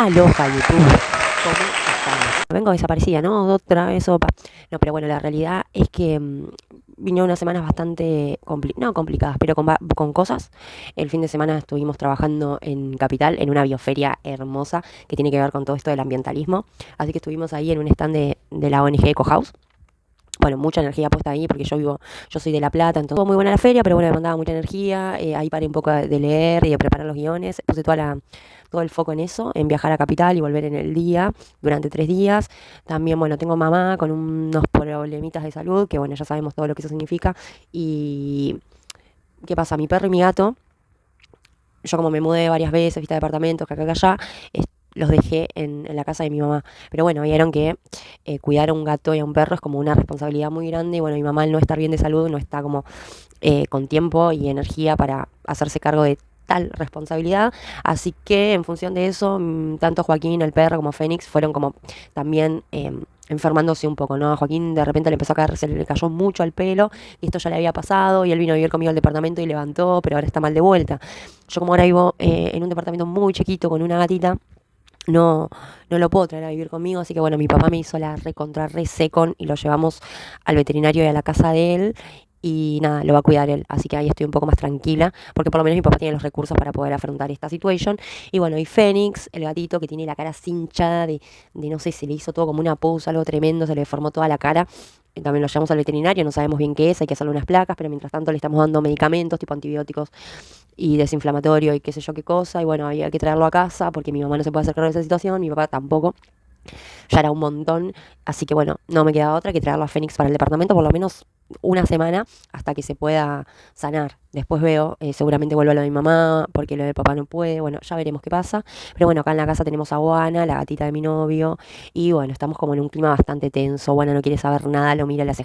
Aloha YouTube, ¿cómo estás? Vengo desaparecida, ¿no? Otra vez, opa. No, pero bueno, la realidad es que vine unas semanas bastante, no complicadas, pero con cosas. El fin de semana estuvimos trabajando en Capital, en una bioferia hermosa que tiene que ver con todo esto del ambientalismo. Así que estuvimos ahí en un stand de la ONG Ecohouse. Bueno, mucha energía puesta ahí porque yo soy de La Plata, entonces fue muy buena la feria, pero bueno, me mandaba mucha energía. Ahí paré un poco de leer y de preparar los guiones. Puse todo el foco en eso, en viajar a Capital y volver en el día, durante 3 días. También, bueno, tengo mamá con unos problemitas de salud, que bueno, ya sabemos todo lo que eso significa. Y, ¿qué pasa? Mi perro y mi gato, yo como me mudé varias veces, viste, departamentos, que acá, que allá, los dejé en la casa de mi mamá. Pero bueno, vieron que cuidar a un gato y a un perro es como una responsabilidad muy grande. Y bueno, mi mamá al no estar bien de salud no está como con tiempo y energía para hacerse cargo de tal responsabilidad. Así que en función de eso, tanto Joaquín, el perro, como Fénix fueron como también enfermándose un poco, ¿no? A Joaquín de repente le empezó a caer, se le cayó mucho al pelo y esto ya le había pasado y él vino a vivir conmigo al departamento y levantó, pero ahora está mal de vuelta. Yo como ahora vivo en un departamento muy chiquito con una gatita, no, no lo puedo traer a vivir conmigo, así que bueno, mi papá me hizo la recontra re secon y lo llevamos al veterinario y a la casa de él y nada, lo va a cuidar él, así que ahí estoy un poco más tranquila, porque por lo menos mi papá tiene los recursos para poder afrontar esta situación. Y bueno, y Fénix, el gatito que tiene la cara así hinchada de no sé, se le hizo todo como una pus, algo tremendo, se le deformó toda la cara. También lo llevamos al veterinario, no sabemos bien qué es, hay que hacerle unas placas, pero mientras tanto le estamos dando medicamentos tipo antibióticos y desinflamatorio y qué sé yo qué cosa. Y bueno, había que traerlo a casa porque mi mamá no se puede hacer cargo de esa situación, mi papá tampoco. Ya era un montón, así que bueno, no me queda otra que traerlo a Fénix para el departamento por lo menos una semana hasta que se pueda sanar. Después veo, seguramente vuelvo a lo de mi mamá porque lo de papá no puede, bueno, ya veremos qué pasa. Pero bueno, acá en la casa tenemos a Juana, la gatita de mi novio, y bueno, estamos como en un clima bastante tenso. Juana no quiere saber nada, lo mira, le hace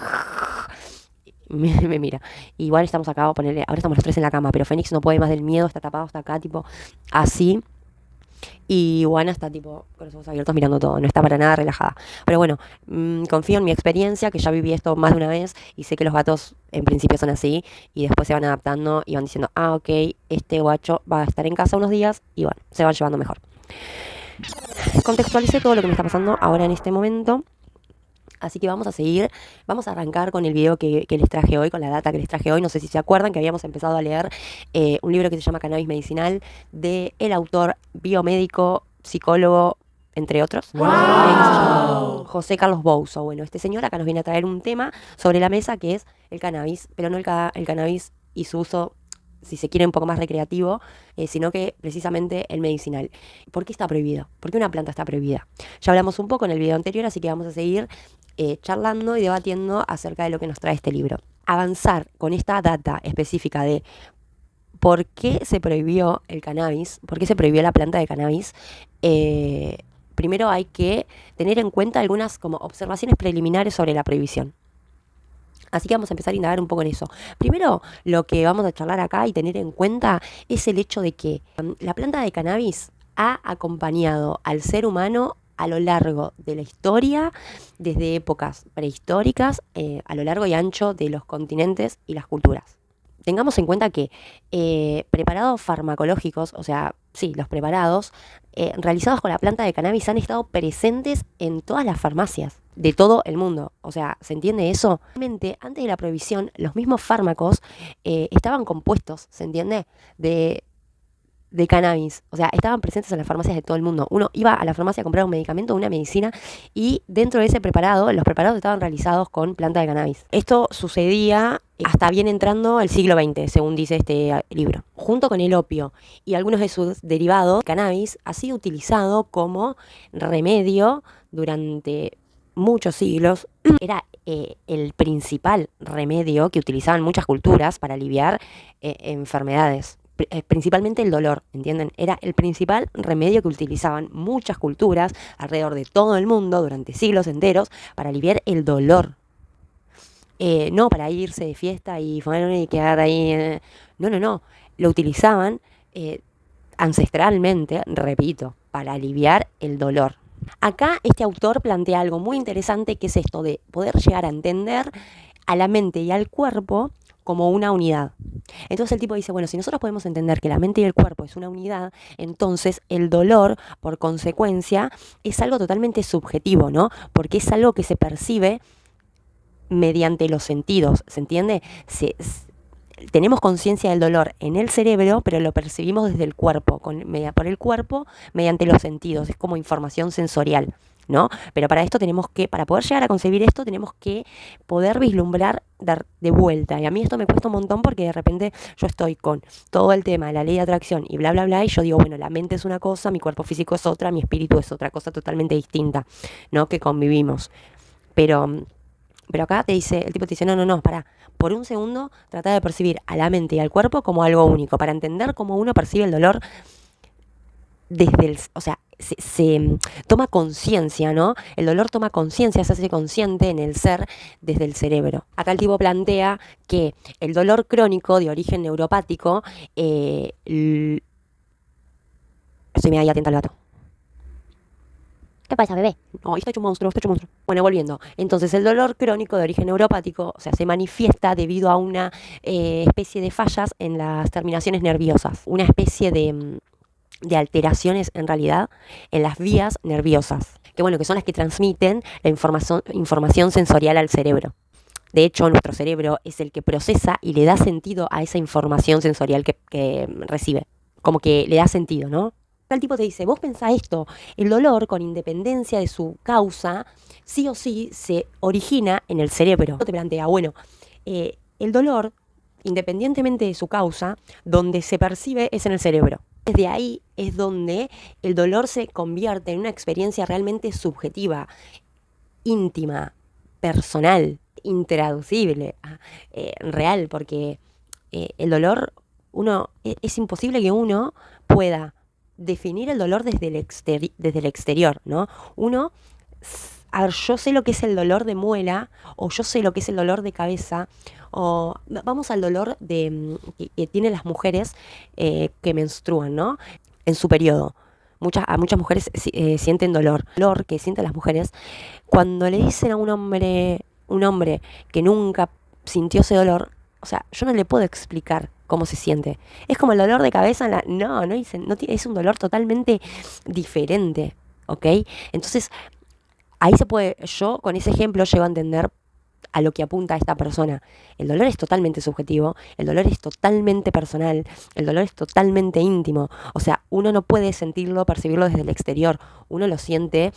me mira. Igual estamos acá, ponerle, ahora estamos los tres en la cama, pero Fénix no puede más del miedo, está tapado, está acá, tipo, así. Y Juana está tipo con los ojos abiertos mirando todo, no está para nada relajada. Pero bueno, confío en mi experiencia, que ya viví esto más de una vez y sé que los gatos en principio son así y después se van adaptando y van diciendo, ah, ok, este guacho va a estar en casa unos días y bueno, se van llevando mejor. Contextualicé todo lo que me está pasando ahora en este momento. Así que vamos a arrancar con el video que les traje hoy, con la data que les traje hoy. No sé si se acuerdan que habíamos empezado a leer un libro que se llama Cannabis Medicinal, de el autor biomédico, psicólogo, entre otros, que se llama José Carlos Bouzo. Bueno, este señor acá nos viene a traer un tema sobre la mesa que es el cannabis, pero no el cannabis y su uso, si se quiere, un poco más recreativo, sino que precisamente el medicinal. ¿Por qué está prohibido? ¿Por qué una planta está prohibida? Ya hablamos un poco en el video anterior, así que vamos a seguir charlando y debatiendo acerca de lo que nos trae este libro. Avanzar con esta data específica de por qué se prohibió el cannabis, por qué se prohibió la planta de cannabis. Primero hay que tener en cuenta algunas como observaciones preliminares sobre la prohibición. Así que vamos a empezar a indagar un poco en eso. Primero, lo que vamos a charlar acá y tener en cuenta es el hecho de que la planta de cannabis ha acompañado al ser humano a lo largo de la historia, desde épocas prehistóricas, a lo largo y ancho de los continentes y las culturas. Tengamos en cuenta que preparados farmacológicos, o sea, sí, los preparados realizados con la planta de cannabis han estado presentes en todas las farmacias de todo el mundo. O sea, ¿se entiende eso? Realmente, antes de la prohibición, los mismos fármacos estaban compuestos, ¿se entiende? De cannabis, o sea, estaban presentes en las farmacias de todo el mundo. Uno iba a la farmacia a comprar un medicamento, una medicina, y dentro de ese preparado, los preparados estaban realizados con planta de cannabis. Esto sucedía hasta bien entrando el siglo XX, según dice este libro. Junto con el opio y algunos de sus derivados, el cannabis ha sido utilizado como remedio durante muchos siglos. Era el principal remedio que utilizaban muchas culturas para aliviar enfermedades. Principalmente el dolor, ¿entienden? Era el principal remedio que utilizaban muchas culturas alrededor de todo el mundo durante siglos enteros para aliviar el dolor. No para irse de fiesta y fumar y quedar ahí. No, no, no. Lo utilizaban ancestralmente, repito, para aliviar el dolor. Acá este autor plantea algo muy interesante, que es esto de poder llegar a entender a la mente y al cuerpo como una unidad. Entonces el tipo dice, bueno, si nosotros podemos entender que la mente y el cuerpo es una unidad, entonces el dolor, por consecuencia, es algo totalmente subjetivo, ¿no? Porque es algo que se percibe mediante los sentidos, ¿se entiende? Tenemos conciencia del dolor en el cerebro, pero lo percibimos desde el cuerpo, por el cuerpo, mediante los sentidos, es como información sensorial, ¿no? Pero para esto para poder llegar a concebir esto, tenemos que poder vislumbrar dar de vuelta. Y a mí esto me cuesta un montón porque de repente yo estoy con todo el tema de la ley de atracción y bla, bla, bla, y yo digo, bueno, la mente es una cosa, mi cuerpo físico es otra, mi espíritu es otra cosa totalmente distinta, ¿no? Que convivimos. Pero acá el tipo te dice, no, pará. Por un segundo, trata de percibir a la mente y al cuerpo como algo único, para entender cómo uno percibe el dolor o sea, se toma conciencia, ¿no? El dolor toma conciencia, se hace consciente en el ser desde el cerebro. Acá el tipo plantea que el dolor crónico de origen neuropático, estoy medio atenta al gato. ¿Qué pasa, bebé? No, está hecho un monstruo, está hecho un monstruo. Bueno, volviendo. Entonces, el dolor crónico de origen neuropático, o sea, se manifiesta debido a una especie de fallas en las terminaciones nerviosas. Una especie de alteraciones, en realidad, en las vías nerviosas. Que son las que transmiten la información sensorial al cerebro. De hecho, nuestro cerebro es el que procesa y le da sentido a esa información sensorial que recibe. Como que le da sentido, ¿no? El tipo te dice, vos pensá esto, el dolor, con independencia de su causa, sí o sí se origina en el cerebro. Te plantea, bueno, el dolor, independientemente de su causa, donde se percibe es en el cerebro. Desde ahí es donde el dolor se convierte en una experiencia realmente subjetiva, íntima, personal, intraducible, real, porque el dolor, es imposible que uno pueda definir el dolor desde el exterior, ¿no? A ver, yo sé lo que es el dolor de muela, o yo sé lo que es el dolor de cabeza, o vamos al dolor que tienen las mujeres que menstruan, ¿no? En su periodo. A muchas mujeres sienten dolor. El dolor que sienten las mujeres cuando le dicen a un hombre que nunca sintió ese dolor, o sea, yo no le puedo explicar cómo se siente. Es como el dolor de cabeza, es un dolor totalmente diferente, ¿ok? Entonces, yo con ese ejemplo llego a entender a lo que apunta esta persona. El dolor es totalmente subjetivo, el dolor es totalmente personal, el dolor es totalmente íntimo. O sea, uno no puede sentirlo, percibirlo desde el exterior, uno lo siente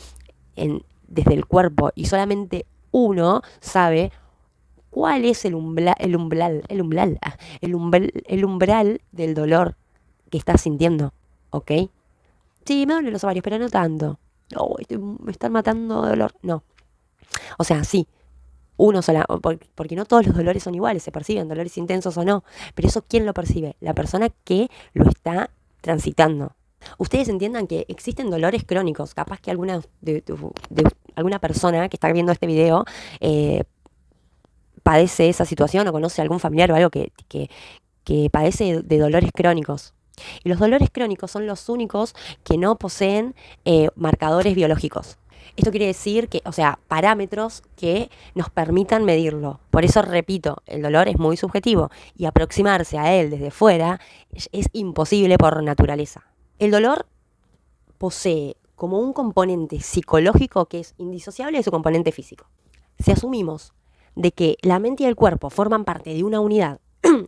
desde el cuerpo y solamente uno sabe cuál es el umbral del dolor que estás sintiendo, ¿ok? Sí, me duelen los ovarios, pero no tanto. No, me están matando de dolor. No. O sea, sí, porque no todos los dolores son iguales, se perciben dolores intensos o no. Pero eso, ¿quién lo percibe? La persona que lo está transitando. Ustedes entiendan que existen dolores crónicos. Capaz que alguna persona que está viendo este video padece esa situación o conoce a algún familiar o algo que padece de dolores crónicos. Y los dolores crónicos son los únicos que no poseen marcadores biológicos. Esto quiere decir parámetros que nos permitan medirlo. Por eso repito, el dolor es muy subjetivo y aproximarse a él desde fuera es imposible por naturaleza. El dolor posee como un componente psicológico que es indisociable de su componente físico. Si asumimos de que la mente y el cuerpo forman parte de una unidad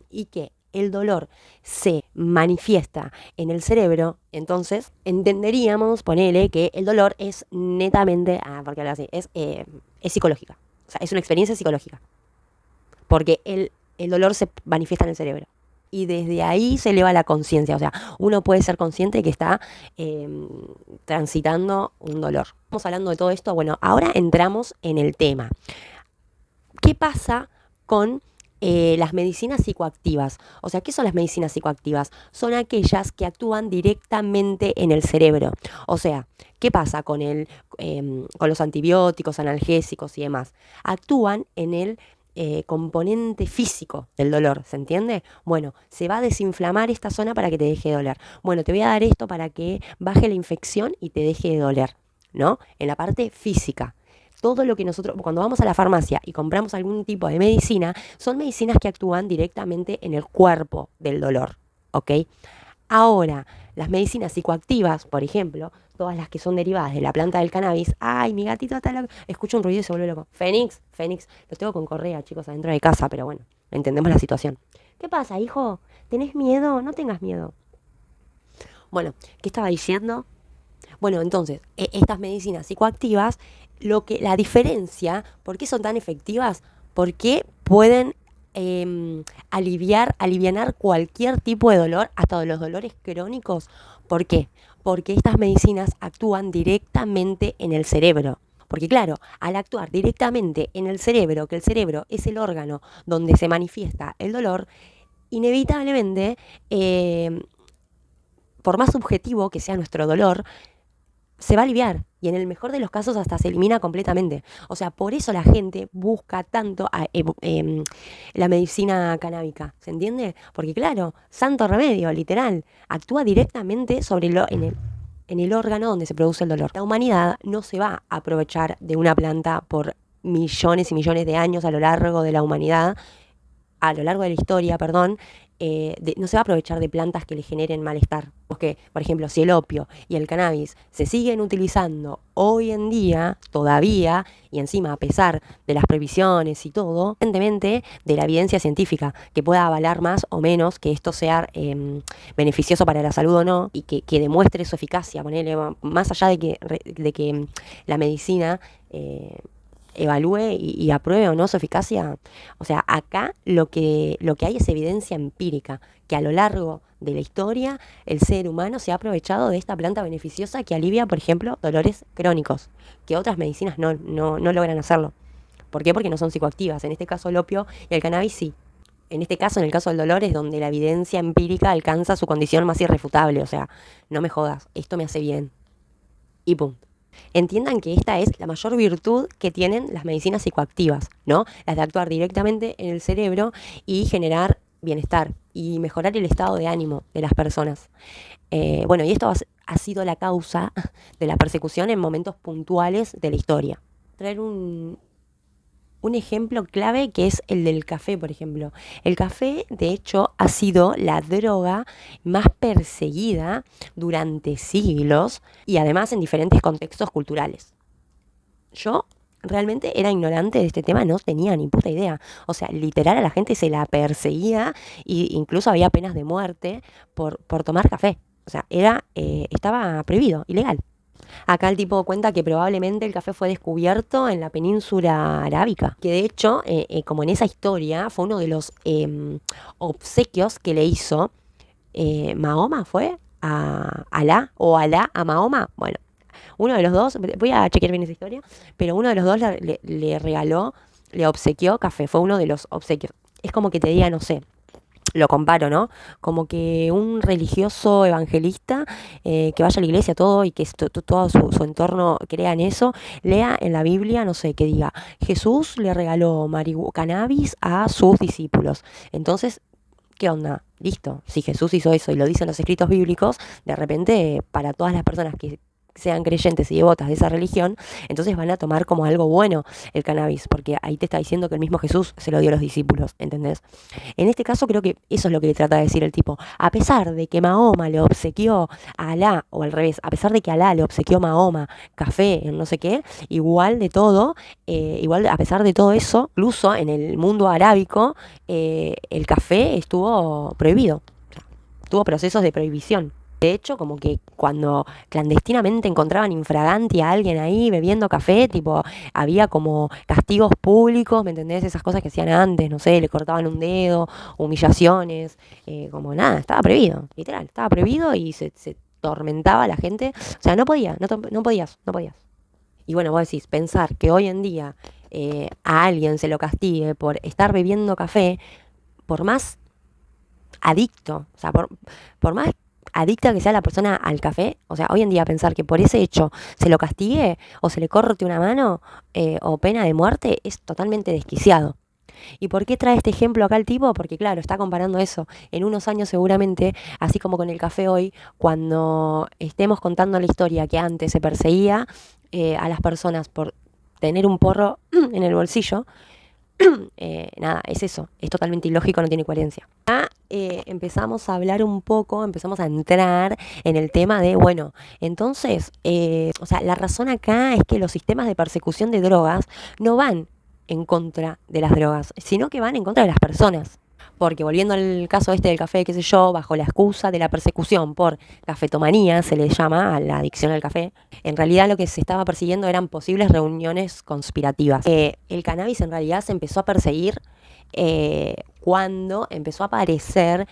y que el dolor se manifiesta en el cerebro, entonces entenderíamos, ponele, que el dolor es netamente, porque hablo así, es psicológica. O sea, es una experiencia psicológica. Porque el dolor se manifiesta en el cerebro. Y desde ahí se eleva la conciencia. O sea, uno puede ser consciente de que está transitando un dolor. Estamos hablando de todo esto. Bueno, ahora entramos en el tema. ¿Qué pasa con las medicinas psicoactivas? O sea, ¿qué son las medicinas psicoactivas? Son aquellas que actúan directamente en el cerebro. O sea, ¿qué pasa con los antibióticos, analgésicos y demás? Actúan en el componente físico del dolor, ¿se entiende? Bueno, se va a desinflamar esta zona para que te deje de doler. Bueno, te voy a dar esto para que baje la infección y te deje de doler, ¿no? En la parte física. todo lo que nosotros, cuando vamos a la farmacia y compramos algún tipo de medicina, son medicinas que actúan directamente en el cuerpo del dolor, ¿ok? Ahora, las medicinas psicoactivas, por ejemplo, todas las que son derivadas de la planta del cannabis, ay, mi gatito está loco, escucho un ruido y se vuelve loco. Fénix, los tengo con correa, chicos, adentro de casa, pero bueno, entendemos la situación. ¿Qué pasa, hijo? ¿Tenés miedo? No tengas miedo. Bueno, ¿qué estaba diciendo? Bueno, entonces, estas medicinas psicoactivas, la diferencia, ¿por qué son tan efectivas? Porque pueden alivianar cualquier tipo de dolor, hasta los dolores crónicos. ¿Por qué? Porque estas medicinas actúan directamente en el cerebro. Porque claro, al actuar directamente en el cerebro, que el cerebro es el órgano donde se manifiesta el dolor, inevitablemente, por más subjetivo que sea nuestro dolor, se va a aliviar y en el mejor de los casos hasta se elimina completamente. O sea, por eso la gente busca tanto la medicina canábica, ¿se entiende? Porque claro, santo remedio, literal, actúa directamente en el órgano donde se produce el dolor. La humanidad no se va a aprovechar de una planta por millones y millones de años a lo largo de la humanidad, a lo largo de la historia, perdón, no se va a aprovechar de plantas que le generen malestar. Porque, por ejemplo, si el opio y el cannabis se siguen utilizando hoy en día, todavía, y encima a pesar de las prohibiciones y todo, evidentemente de la evidencia científica, que pueda avalar más o menos que esto sea beneficioso para la salud o no, y que demuestre su eficacia, ponele, más allá de que la medicina evalúe y apruebe o no su eficacia. O sea, acá lo que hay es evidencia empírica, que a lo largo de la historia el ser humano se ha aprovechado de esta planta beneficiosa que alivia, por ejemplo, dolores crónicos, que otras medicinas no logran hacerlo. ¿Por qué? Porque no son psicoactivas. En este caso el opio y el cannabis sí. En este caso, en el caso del dolor, es donde la evidencia empírica alcanza su condición más irrefutable. O sea, no me jodas, esto me hace bien. Y pum. Entiendan que esta es la mayor virtud que tienen las medicinas psicoactivas, ¿no? Las de actuar directamente en el cerebro y generar bienestar y mejorar el estado de ánimo de las personas. Bueno, y esto ha sido la causa de la persecución en momentos puntuales de la historia. Traer un ejemplo clave que es el del café, por ejemplo. El café, de hecho, ha sido la droga más perseguida durante siglos y además en diferentes contextos culturales. Yo realmente era ignorante de este tema, no tenía ni puta idea. O sea, literal a la gente se la perseguía e incluso había penas de muerte por tomar café. O sea, estaba prohibido, ilegal. Acá el tipo cuenta que probablemente el café fue descubierto en la península arábica, que de hecho, como en esa historia, fue uno de los obsequios que le hizo Mahoma, ¿fue? A Alá, o Alá a Mahoma, bueno, uno de los dos, voy a chequear bien esa historia, pero uno de los dos le regaló, le obsequió café, fue uno de los obsequios. Es como que te diga, no sé, lo comparo, ¿no? Como que un religioso evangelista que vaya a la iglesia todo y que todo su entorno crea en eso, lea en la Biblia, no sé, que diga, Jesús le regaló cannabis a sus discípulos. Entonces, ¿qué onda? Listo, si Jesús hizo eso y lo dicen los escritos bíblicos, de repente para todas las personas que sean creyentes y devotas de esa religión, entonces van a tomar como algo bueno el cannabis, porque ahí te está diciendo que el mismo Jesús se lo dio a los discípulos, ¿entendés? En este caso creo que eso es lo que le trata de decir el tipo. A pesar de que Mahoma le obsequió a Alá, o al revés, a pesar de que Alá le obsequió a Mahoma café, no sé qué, igual de todo, igual a pesar de todo eso, incluso en el mundo arábico, el café estuvo prohibido. O sea, tuvo procesos de prohibición. De hecho, como que cuando clandestinamente encontraban infraganti a alguien ahí bebiendo café, tipo, había como castigos públicos, ¿me entendés? Esas cosas que hacían antes, no sé, le cortaban un dedo, humillaciones, como nada, estaba prohibido, literal, estaba prohibido y se tormentaba a la gente. O sea, no podías. Y bueno, vos decís, pensar que hoy en día a alguien se lo castigue por estar bebiendo café, por más adicto, o sea, por más adicta que sea la persona al café, o sea, hoy en día pensar que por ese hecho se lo castigue o se le corte una mano o pena de muerte es totalmente desquiciado. ¿Y por qué trae este ejemplo acá el tipo? Porque claro, está comparando eso. En unos años seguramente, así como con el café hoy, cuando estemos contando la historia que antes se perseguía a las personas por tener un porro en el bolsillo, nada, es eso, es totalmente ilógico, no tiene coherencia. Empezamos a hablar un poco, empezamos a entrar en el tema de, bueno, entonces, o sea, la razón acá es que los sistemas de persecución de drogas no van en contra de las drogas, sino que van en contra de las personas. Porque volviendo al caso este del café, qué sé yo, bajo la excusa de la persecución por cafetomanía, se le llama a la adicción al café, en realidad lo que se estaba persiguiendo eran posibles reuniones conspirativas. El cannabis en realidad se empezó a perseguir cuando empezó a aparecer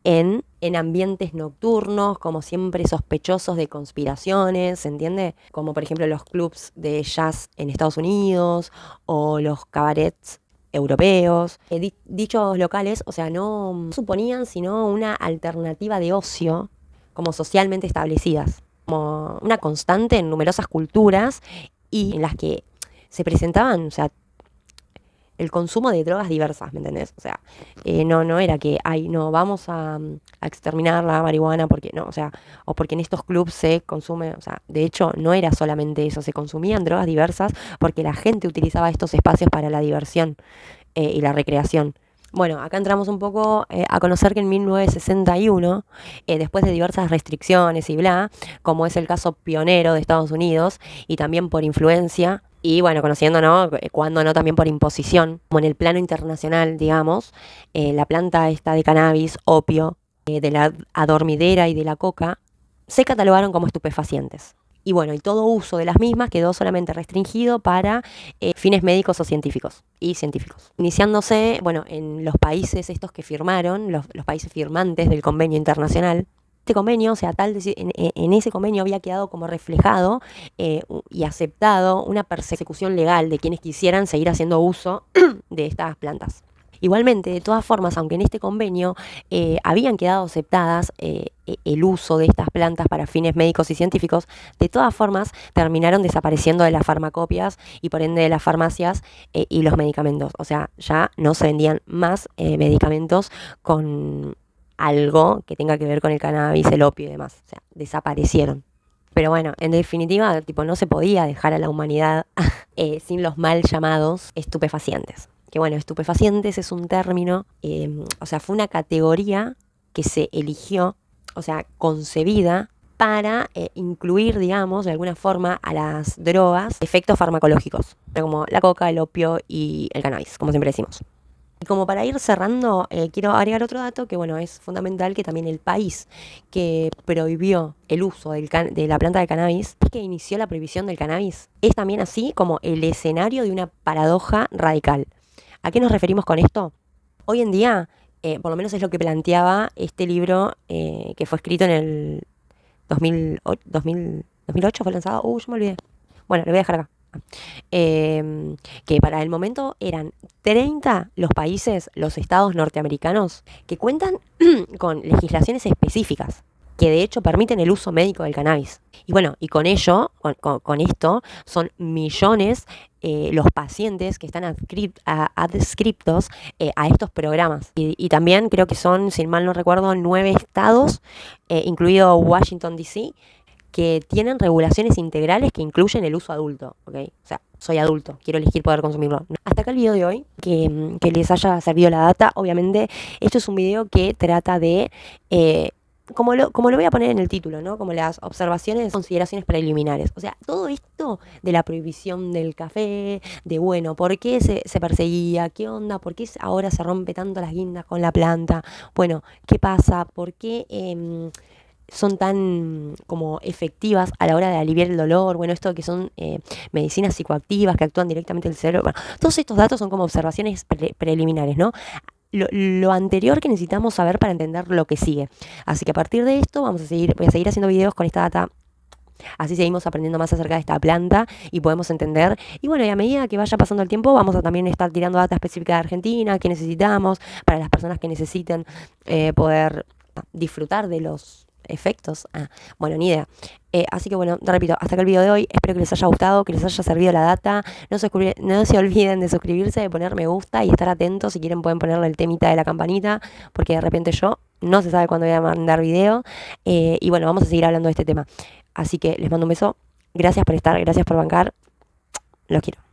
en ambientes nocturnos, como siempre sospechosos de conspiraciones, ¿se entiende? Como por ejemplo los clubs de jazz en Estados Unidos o los cabarets europeos. Dichos locales, o sea, no suponían sino una alternativa de ocio como socialmente establecidas, como una constante en numerosas culturas y en las que se presentaban, o sea, el consumo de drogas diversas, ¿me entendés? O sea, no era que, ay, no, vamos a exterminar la marihuana porque no, o sea, o porque en estos clubs se consume, o sea, de hecho no era solamente eso, se consumían drogas diversas porque la gente utilizaba estos espacios para la diversión y la recreación. Bueno, acá entramos un poco a conocer que en 1961, después de diversas restricciones y bla, como es el caso pionero de Estados Unidos, y también por influencia, y bueno, conociendo, ¿no? Cuando no también por imposición, como en el plano internacional, digamos, la planta esta de cannabis, opio, de la adormidera y de la coca, se catalogaron como estupefacientes. Y bueno, y todo uso de las mismas quedó solamente restringido para fines médicos o científicos y científicos. Iniciándose, bueno, en los países estos que firmaron, los países firmantes del convenio internacional. Este convenio, o sea, en ese convenio había quedado como reflejado y aceptado una persecución legal de quienes quisieran seguir haciendo uso de estas plantas. Igualmente, de todas formas, aunque en este convenio habían quedado aceptadas el uso de estas plantas para fines médicos y científicos, de todas formas terminaron desapareciendo de las farmacopias y por ende de las farmacias y los medicamentos. O sea, ya no se vendían más medicamentos con algo que tenga que ver con el cannabis, el opio y demás. O sea, desaparecieron. Pero bueno, en definitiva, tipo, no se podía dejar a la humanidad sin los mal llamados estupefacientes. Que bueno, estupefacientes es un término, o sea, fue una categoría que se eligió, o sea, concebida para incluir, digamos, de alguna forma a las drogas efectos farmacológicos, como la coca, el opio y el cannabis, como siempre decimos. Y como para ir cerrando, quiero agregar otro dato que, bueno, es fundamental, que también el país que prohibió el uso de la planta de cannabis, que inició la prohibición del cannabis, es también así como el escenario de una paradoja radical. ¿A qué nos referimos con esto? Hoy en día, por lo menos es lo que planteaba este libro que fue escrito en el 2008, ¿fue lanzado? Yo me olvidé. Bueno, lo voy a dejar acá. Que para el momento eran 30 los países, los estados norteamericanos, que cuentan con legislaciones específicas que de hecho permiten el uso médico del cannabis. Y bueno, y con ello, con esto, son millones los pacientes que están adscriptos a estos programas. Y también creo que son, si mal no recuerdo, 9 estados, incluido Washington, D.C., que tienen regulaciones integrales que incluyen el uso adulto, ¿ok? O sea, soy adulto, quiero elegir poder consumirlo. Hasta acá el video de hoy, que les haya servido la data. Obviamente, esto es un video que trata de... como lo voy a poner en el título, ¿no? Como las observaciones, consideraciones preliminares. O sea, todo esto de la prohibición del café, de bueno, ¿por qué se perseguía? ¿Qué onda? ¿Por qué ahora se rompe tanto las guindas con la planta? Bueno, ¿qué pasa? ¿Por qué son tan como efectivas a la hora de aliviar el dolor? Bueno, esto que son medicinas psicoactivas que actúan directamente en el cerebro. Bueno, todos estos datos son como observaciones preliminares, ¿no? Lo anterior que necesitamos saber para entender lo que sigue. Así que a partir de esto voy a seguir haciendo videos con esta data. Así seguimos aprendiendo más acerca de esta planta y podemos entender. Y bueno, y a medida que vaya pasando el tiempo, vamos a también estar tirando data específica de Argentina, que necesitamos, para las personas que necesiten poder disfrutar de los efectos. Bueno, ni idea. Así que bueno, repito, hasta acá el video de hoy. Espero que les haya gustado, que les haya servido la data. No se olviden de suscribirse, de poner me gusta y estar atentos. Si quieren pueden ponerle el temita de la campanita, porque de repente yo no se sabe cuándo voy a mandar video. Y bueno, vamos a seguir hablando de este tema. Así que les mando un beso. Gracias por estar, gracias por bancar. Los quiero.